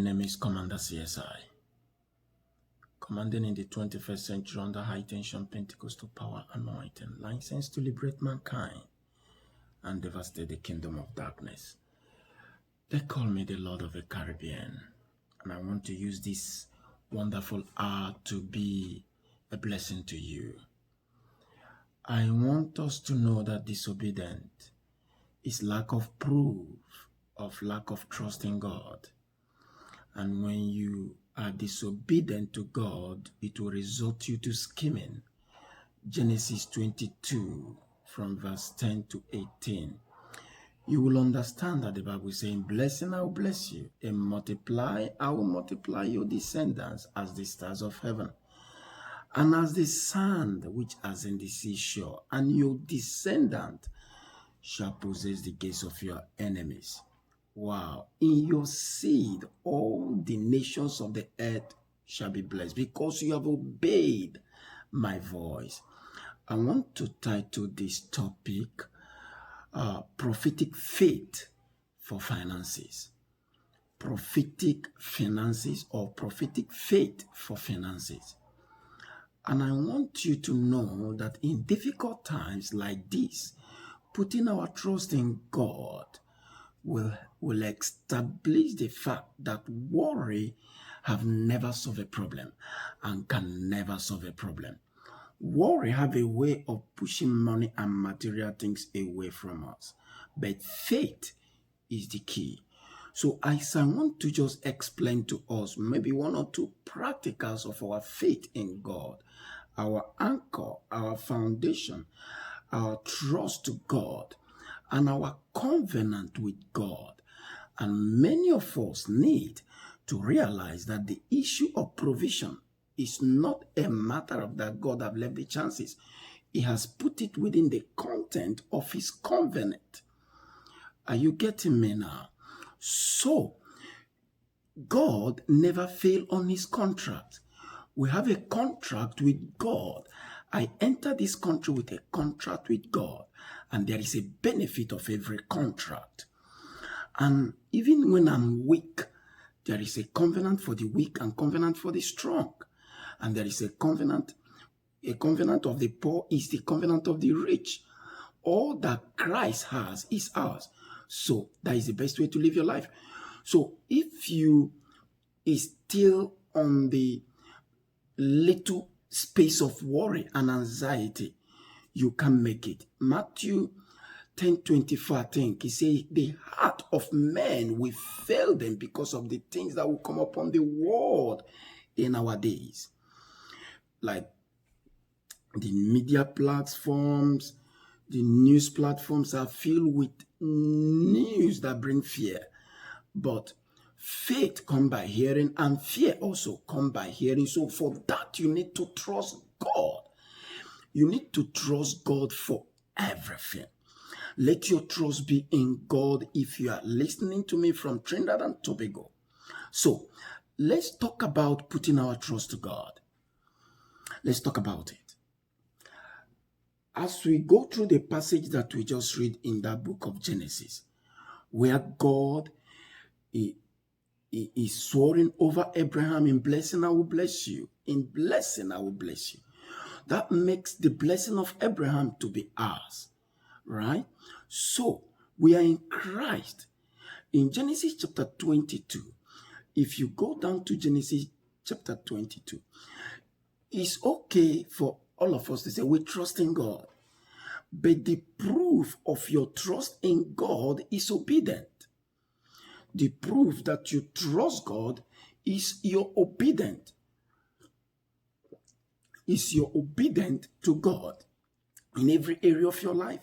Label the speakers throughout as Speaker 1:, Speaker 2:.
Speaker 1: My name is Commander CSI, commanding in the 21st century under high tension Pentecostal power anointing, licensed to liberate mankind and devastate the kingdom of darkness. They call me the Lord of the Caribbean, and I want to use this wonderful hour to be a blessing to you. I want us to know that disobedience is lack of proof of lack of trust in God. And when you are disobedient to God, it will result you to scheming. Genesis 22 from verse 10 to 18. You will understand that the Bible is saying, blessing, I will bless you, and multiply, I will multiply your descendants as the stars of heaven, and as the sand which is in the seashore, and your descendant shall possess the gates of your enemies. Wow. In your seed, all the nations of the earth shall be blessed because you have obeyed my voice. I want to title this topic, Prophetic Faith for Finances. Prophetic finances or prophetic faith for finances. And I want you to know that in difficult times like this, putting our trust in God will establish the fact that worry have never solved a problem and can never solve a problem. Worry have a way of pushing money and material things away from us, but faith is the key. So I want to just explain to us maybe one or two practicals of our faith in God, our anchor, our foundation, our trust to God, and our covenant with God. And many of us need to realize that the issue of provision is not a matter of that God have left the chances. He has put it within the content of his covenant. Are you getting me now? So, God never failed on his contract. We have a contract with God. I enter this country with a contract with God, and there is a benefit of every contract. And even when I'm weak, there is a covenant for the weak and covenant for the strong. And there is a covenant of the poor is the covenant of the rich. All that Christ has is ours. So that is the best way to live your life. So if you is still on the little space of worry and anxiety, you can make it. Matthew 10:24, I think, he says, the heart of men will fail them because of the things that will come upon the world in our days. Like the media platforms, the news platforms are filled with news that bring fear. But faith comes by hearing, and fear also comes by hearing. So for that, you need to trust God. You need to trust God for everything. Let your trust be in God if you are listening to me from Trinidad and Tobago. So let's talk about putting our trust to God. Let's talk about it. As we go through the passage that we just read in that book of Genesis, where God is swearing over Abraham, in blessing I will bless you, in blessing I will bless you. That makes the blessing of Abraham to be ours, right? So we are in Christ. In Genesis chapter 22, if you go down to Genesis chapter 22, it's okay for all of us to say we trust in God. But the proof of your trust in God is obedience. The proof that you trust God is your obedience. Is your obedience to God in every area of your life,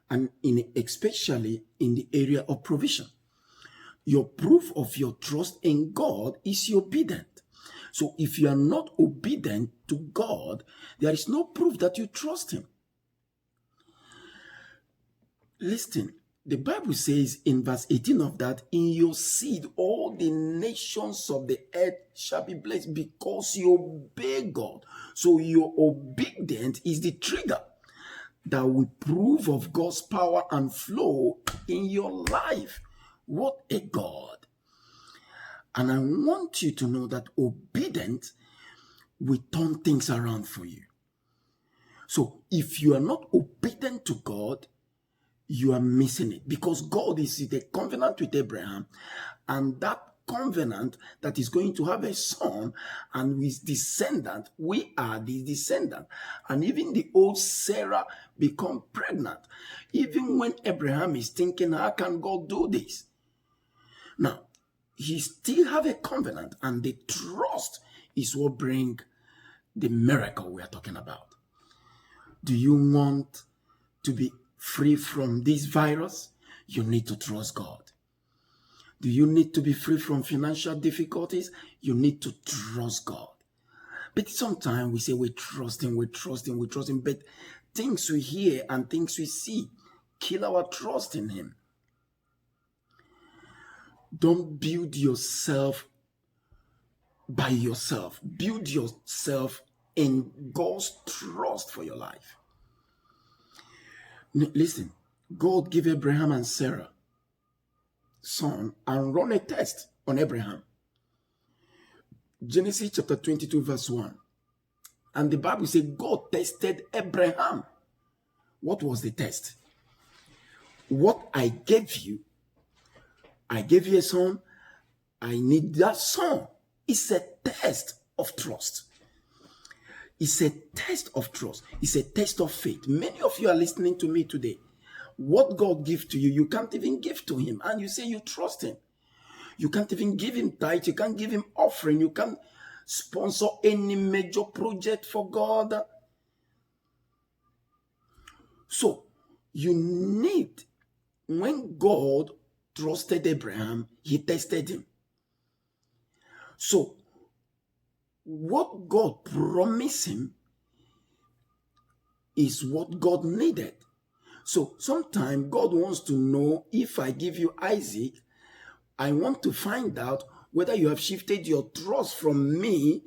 Speaker 1: and especially in the area of provision. Your proof of your trust in God is your obedience. So if you are not obedient to God, there is no proof that you trust him. Listen, the Bible says in verse 18 of that, in your seed, all the nations of the earth shall be blessed because you obey God. So your obedience is the trigger that will prove of God's power and flow in your life. What a God. And I want you to know that obedience will turn things around for you. So if you are not obedient to God, you are missing it, because God is in a covenant with Abraham, and that covenant that is going to have a son, and with descendant, we are the descendant. And even the old Sarah become pregnant, even when Abraham is thinking, how can God do this? Now, he still have a covenant, and the trust is what bring the miracle we are talking about. Do you want to be free from this virus? You need to trust God. Do you need to be free from financial difficulties? You need to trust God. But sometimes we say we trust him, but things we hear and things we see kill our trust in him. Don't build yourself by yourself. Build yourself in God's trust for your life. Listen, God gave Abraham and Sarah son and run a test on Abraham. Genesis chapter 22 verse 1. And the Bible says God tested Abraham. What was the test? What I gave you a son. I need that son. It's a test of trust. It's a test of trust. It's a test of faith. Many of you are listening to me today. What God gives to you, you can't even give to him. And you say you trust him. You can't even give him tithe. You can't give him offering. You can't sponsor any major project for God. So you need, when God trusted Abraham, he tested him. So what God promised him is what God needed. So sometimes God wants to know, if I give you Isaac, I want to find out whether you have shifted your trust from me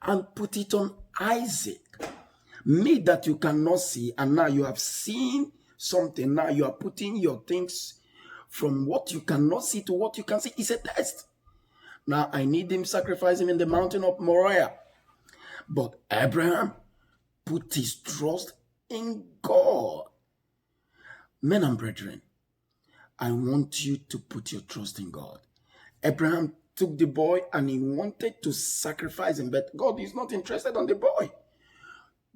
Speaker 1: and put it on Isaac. Me that you cannot see, and now you have seen something. Now you are putting your things from what you cannot see to what you can see. It's a test. Now I need him, sacrifice him in the mountain of Moriah. But Abraham put his trust in God. Men and brethren, I want you to put your trust in God. Abraham took the boy and he wanted to sacrifice him, but God is not interested on the boy.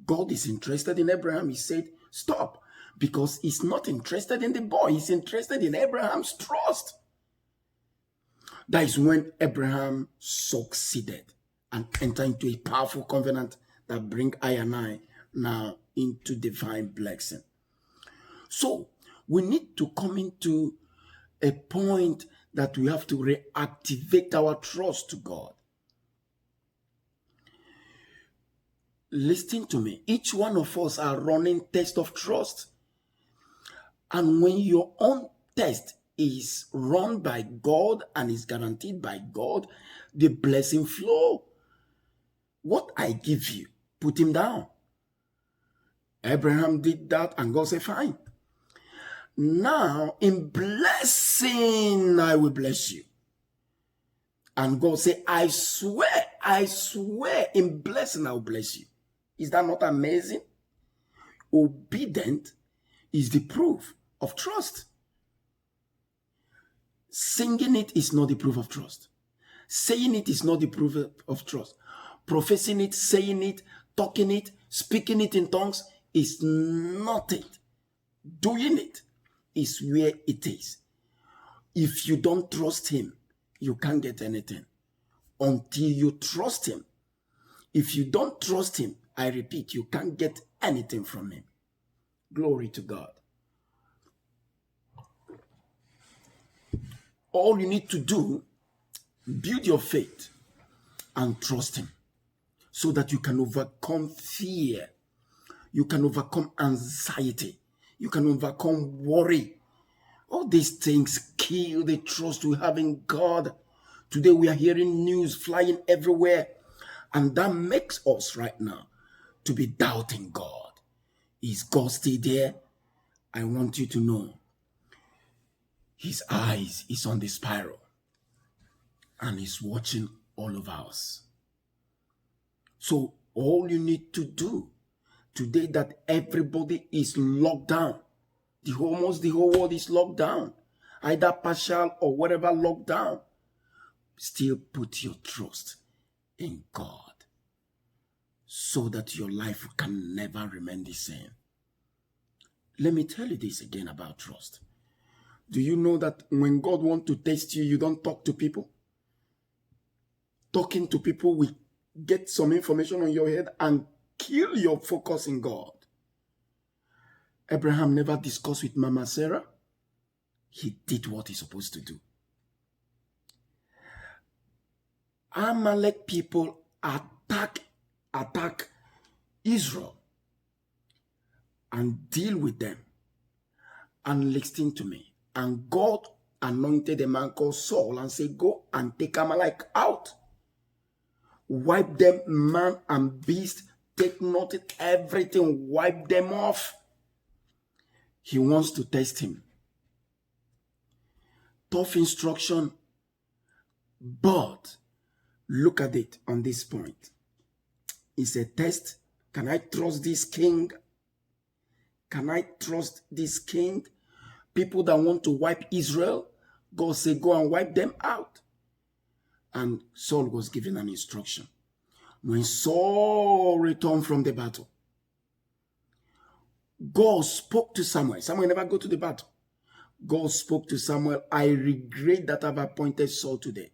Speaker 1: God is interested in Abraham. He said, stop, because he's not interested in the boy. He's interested in Abraham's trust. That is when Abraham succeeded and entered into a powerful covenant that bring I and I now into divine blessing. So we need to come into a point that we have to reactivate our trust to God. Listen to me. Each one of us are running test of trust. And when your own test is run by God and is guaranteed by God, the blessing flow. What I give you, put him down. Abraham did that and God said, fine. Now, in blessing, I will bless you. And God said, I swear, in blessing, I will bless you. Is that not amazing? Obedience is the proof of trust. Singing it is not the proof of trust. Saying it is not the proof of trust. Professing it, saying it, talking it, speaking it in tongues is not it. Doing it is where it is. If you don't trust him, you can't get anything until you trust him. If you don't trust him, I repeat, you can't get anything from him. Glory to God. All you need to do, build your faith and trust him so that you can overcome fear. You can overcome anxiety. You can overcome worry. All these things kill the trust we have in God. Today we are hearing news flying everywhere. And that makes us right now to be doubting God. Is God still there? I want you to know his eyes is on the spiral. and is watching all of us. So all you need to do today that everybody is locked down, almost the whole world is locked down, either partial or whatever lockdown, still put your trust in God so that your life can never remain the same. Let me tell you this again about trust. Do you know that when God wants to test you, you don't talk to people? Talking to people will get some information on your head and kill your focus in God. Abraham never discussed with Mama Sarah. He did what he's supposed to do. Amalek people attack Israel and deal with them. And listen to me. And God anointed a man called Saul and said, go and take Amalek out. Wipe them, man and beast. Take note of everything. Wipe them off. He wants to test him. Tough instruction. But look at it on this point. It's a test. Can I trust this king? Can I trust this king? People that want to wipe Israel, God said, go and wipe them out. And Saul was given an instruction. When Saul returned from the battle, God spoke to Samuel. Samuel never go to the battle. God spoke to Samuel. I regret that I've appointed Saul today.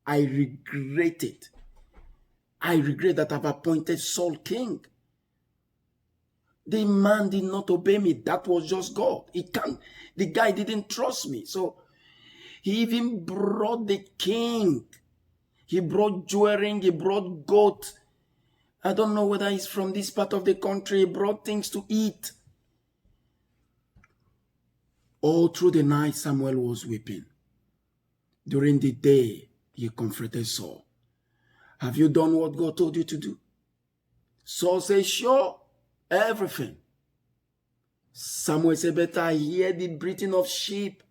Speaker 1: I regret it. I regret that I've appointed Saul king. The man did not obey me. That was just God. The guy didn't trust me. So he even brought the king. He brought jewelry. He brought goat. I don't know whether he's from this part of the country. He brought things to eat. All through the night, Samuel was weeping. During the day, he confronted Saul. Have you done what God told you to do? Saul said, sure, everything. Samuel said, better I hear the breathing of sheep.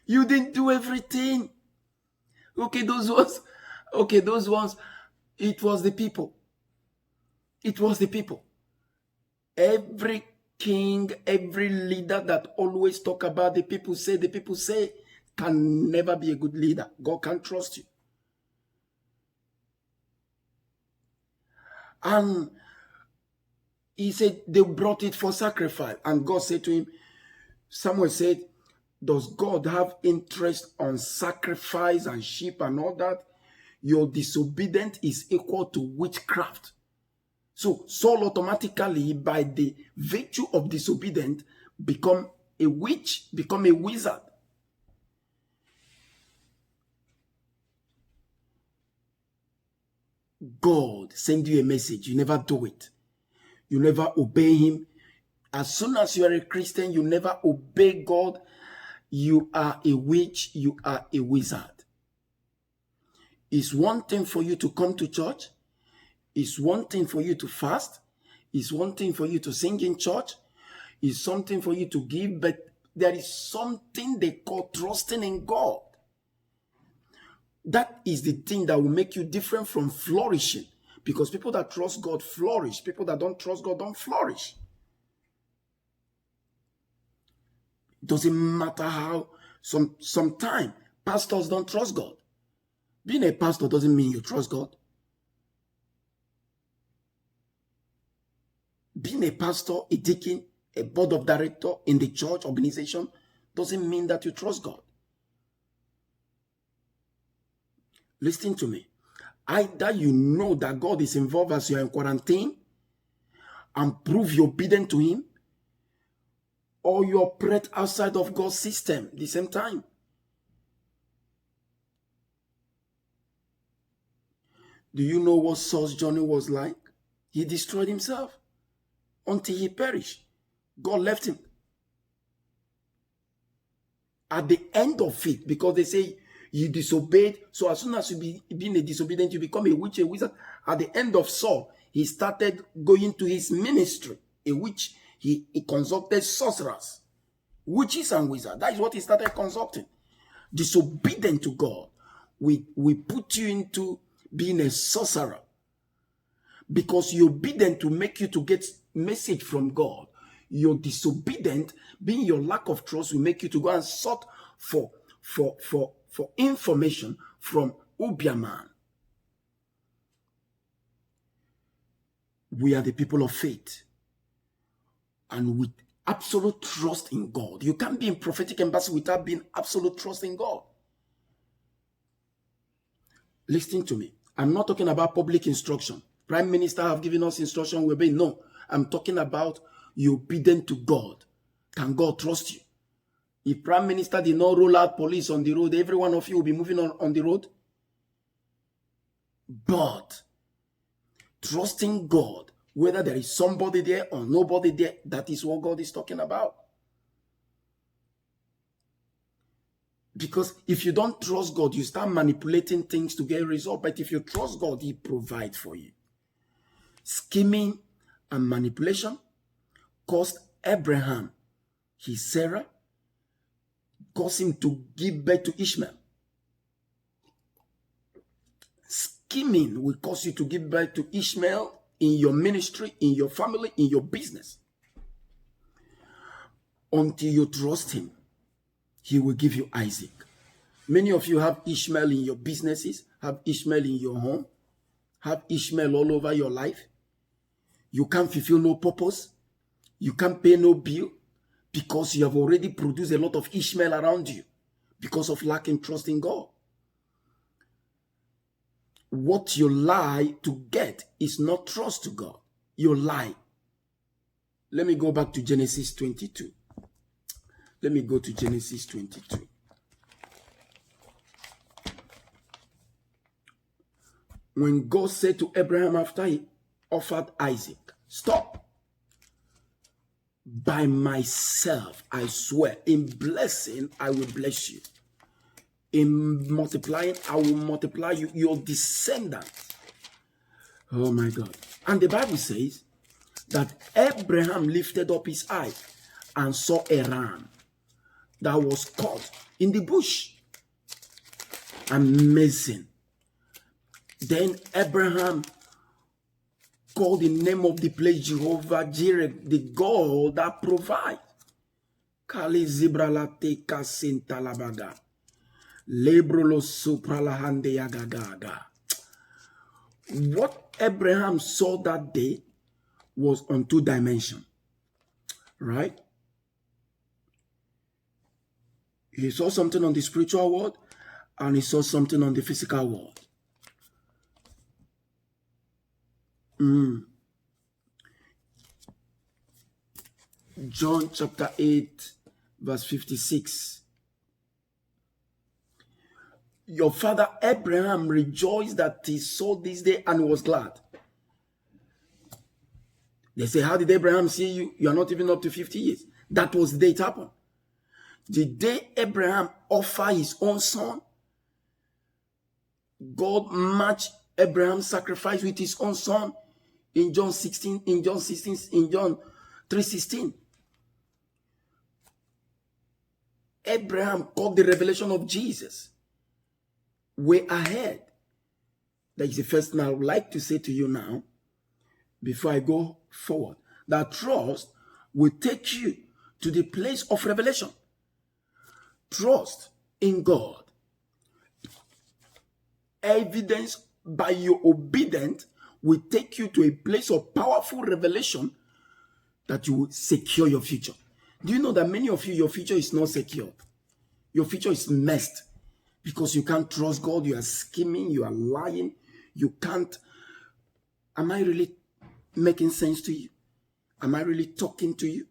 Speaker 1: You didn't do everything. Those ones, it was the people. It was the people. Every king, every leader that always talk about the people say, can never be a good leader. God can't trust you. And he said they brought it for sacrifice. And God said to him, Samuel said, does God have interest on sacrifice and sheep and all that? Your disobedience is equal to witchcraft. So Saul automatically, by the virtue of disobedience, become a witch, become a wizard. God send you a message, you never do it. You never obey him. As soon as you are a Christian, you never obey God. You are a witch, you are a wizard. It's one thing for you to come to church. It's one thing for you to fast. It's one thing for you to sing in church. It's something for you to give, but there is something they call trusting in God. That is the thing that will make you different from flourishing. Because people that trust God flourish. People that don't trust God don't flourish. Doesn't matter how, sometimes pastors don't trust God. Being a pastor doesn't mean you trust God. Being a pastor, a deacon, a board of director in the church organization doesn't mean that you trust God. Listen to me. Either you know that God is involved as you are in quarantine and prove you're obedient to him, or you operate outside of God's system at the same time. Do you know what Saul's journey was like? He destroyed himself until he perished. God left him. At the end of it, because they say you disobeyed, so as soon as you being a disobedient, you become a witch, a wizard. At the end of Saul, he started going to his ministry, a witch. He consulted sorcerers. Witches and wizards. That is what he started consulting. Disobedient to God. We put you into being a sorcerer. Because you're obedient to make you to get message from God. You're disobedient, being your lack of trust will make you to go and sort for information from Obiaman. We are the people of faith. And with absolute trust in God. You can't be in prophetic embassy without being absolute trust in God. Listen to me. I'm not talking about public instruction. Prime Minister have given us instruction, we're obeying. No, I'm talking about you obedient to God. Can God trust you? If Prime Minister did not roll out police on the road, every one of you will be moving on the road. But trusting God, whether there is somebody there or nobody there, that is what God is talking about. Because if you don't trust God, you start manipulating things to get a result. But if you trust God, He provides for you. Scheming and manipulation caused Abraham, his Sarah, caused him to give birth to Ishmael. Scheming will cause you to give birth to Ishmael in your ministry, in your family, in your business. Until you trust Him, He will give you Isaac. Many of you have Ishmael in your businesses, have Ishmael in your home, have Ishmael all over your life. You can't fulfill no purpose. You can't pay no bill because you have already produced a lot of Ishmael around you because of lacking trust in God. What you lie to get is not trust to God. You lie. Let me go back to Genesis 22. Let me go to Genesis 22. When God said to Abraham after he offered Isaac, stop. By myself, I swear, in blessing, I will bless you. In multiplying, I will multiply you, your descendants. Oh my God. And the Bible says that Abraham lifted up his eye and saw a ram that was caught in the bush. Amazing. Then Abraham called the name of the place Jehovah Jireh, the God that provides. Kali zibralate kasintalabaga. Lebrolo supralahande yagagaga. What Abraham saw that day was on two dimensions, right? He saw something on the spiritual world and he saw something on the physical world. John chapter 8, verse 56. Your father Abraham rejoiced that he saw this day and was glad. They say, how did Abraham see you? You are not even up to 50 years. That was the day it happened. The day Abraham offered his own son, God matched Abraham's sacrifice with his own son in John 16, in John 3:16. Abraham caught the revelation of Jesus way ahead. That is the first thing I would like to say to you now, before I go forward. That trust will take you to the place of revelation. Trust in God. Evidence by your obedience will take you to a place of powerful revelation that you will secure your future. Do you know that many of you, your future is not secure? Your future is messed because you can't trust God. You are scheming. You are lying. You can't. Am I really making sense to you? Am I really talking to you?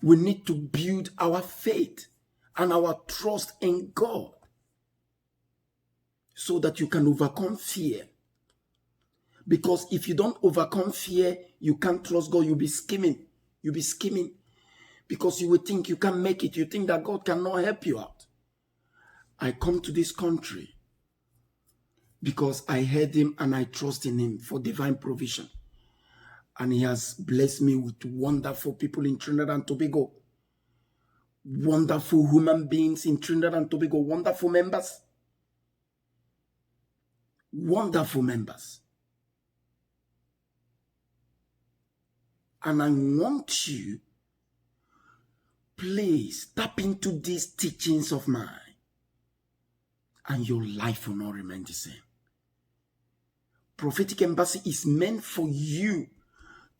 Speaker 1: We need to build our faith and our trust in God so that you can overcome fear. Because if you don't overcome fear, you can't trust God. You'll be scheming. You'll be scheming because you will think you can't make it. You think that God cannot help you out. I come to this country because I heard Him and I trust in Him for divine provision. And He has blessed me with wonderful people in Trinidad and Tobago. wonderful human beings in Trinidad and Tobago, wonderful members. Wonderful members. And I want you, please tap into these teachings of mine, and your life will not remain the same. Prophetic Embassy is meant for you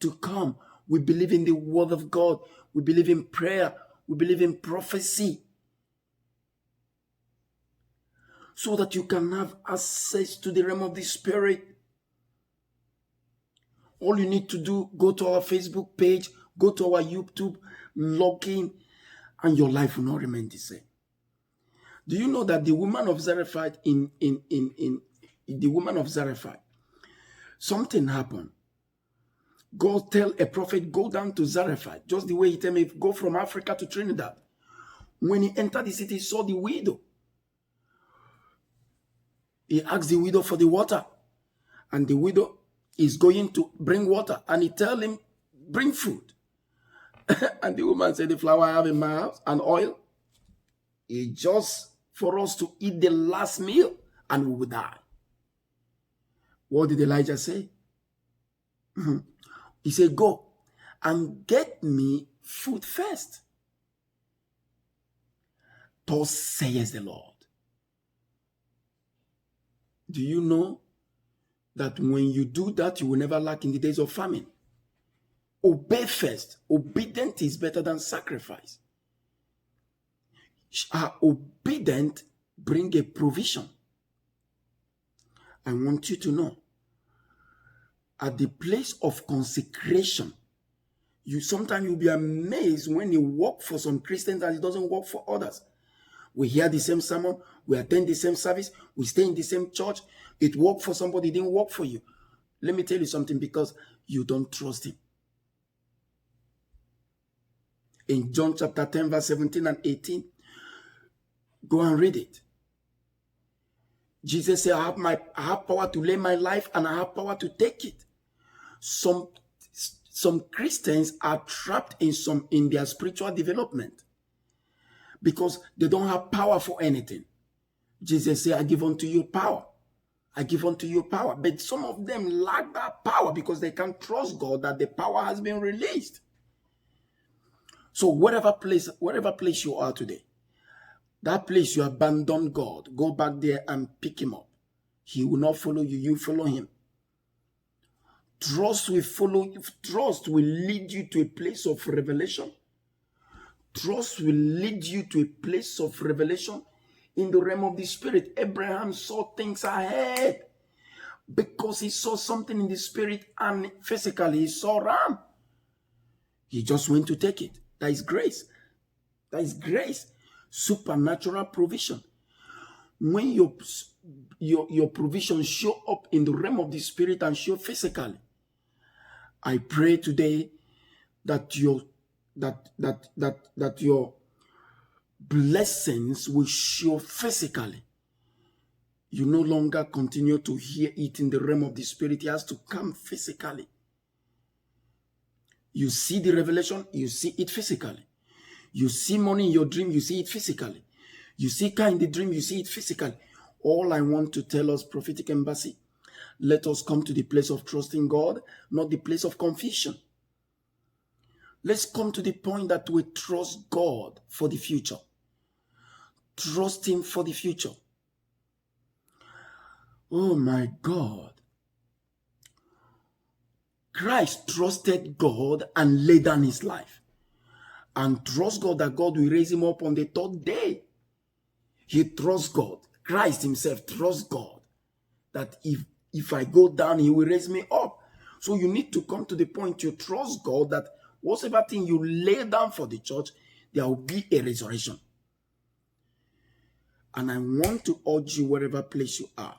Speaker 1: to come. We believe in the word of God. We believe in prayer. We believe in prophecy. So that you can have access to the realm of the Spirit. All you need to do, go to our Facebook page, go to our YouTube, log in, and your life will not remain the same. Do you know that the woman of Zarephath in the woman of Zarephath, something happened. God tell a prophet, go down to Zarephath, just the way he tell me, go from Africa to Trinidad. When he entered the city, he saw the widow. He asked the widow for the water, and the widow is going to bring water, and he tell him, bring food. And the woman said, the flour I have in my house and oil, it's just for us to eat the last meal, and we will die. What did Elijah say? He said, go and get me food first. Thus says the Lord. Do you know that when you do that, you will never lack in the days of famine? Obey first. Obedience is better than sacrifice. Obedient bring a provision. I want you to know, at the place of consecration, sometimes you'll be amazed when you work for some Christians and it doesn't work for others. We hear the same sermon, we attend the same service, we stay in the same church. It worked for somebody, it didn't work for you. Let me tell you something, because you don't trust him. In John chapter 10, verse 17 and 18, go and read it. Jesus said, I have power to lay my life and I have power to take it. Some Christians are trapped in their spiritual development because they don't have power for anything. Jesus said, I give unto you power. I give unto you power. But some of them lack that power because they can't trust God that the power has been released. So whatever place you are today, that place you abandon God, go back there and pick him up. He will not follow you, you follow him. Trust will lead you to a place of revelation. Trust will lead you to a place of revelation in the realm of the Spirit. Abraham saw things ahead because he saw something in the Spirit, and physically he saw ram. He just went to take it. That is grace. That is grace. Supernatural provision. When your provision show up in the realm of the Spirit and show physically, I pray today that your blessings will show physically. You no longer continue to hear it in the realm of the Spirit. It has to come physically. You see the revelation, you see it physically. You see money in your dream, you see it physically. You see car in the dream, you see it physically. All I want to tell us, Prophetic Embassy, let us come to the place of trusting God, not the place of confusion. Let's come to the point that we trust God for the future. Trust him for the future. Oh my God. Christ trusted God and laid down his life. And trust God that God will raise him up on the third day. He trusts God. Christ himself trusts God that if I go down, he will raise me up. So you need to come to the point you trust God that whatever thing you lay down for the church, there will be a resurrection. And I want to urge you, wherever place you are,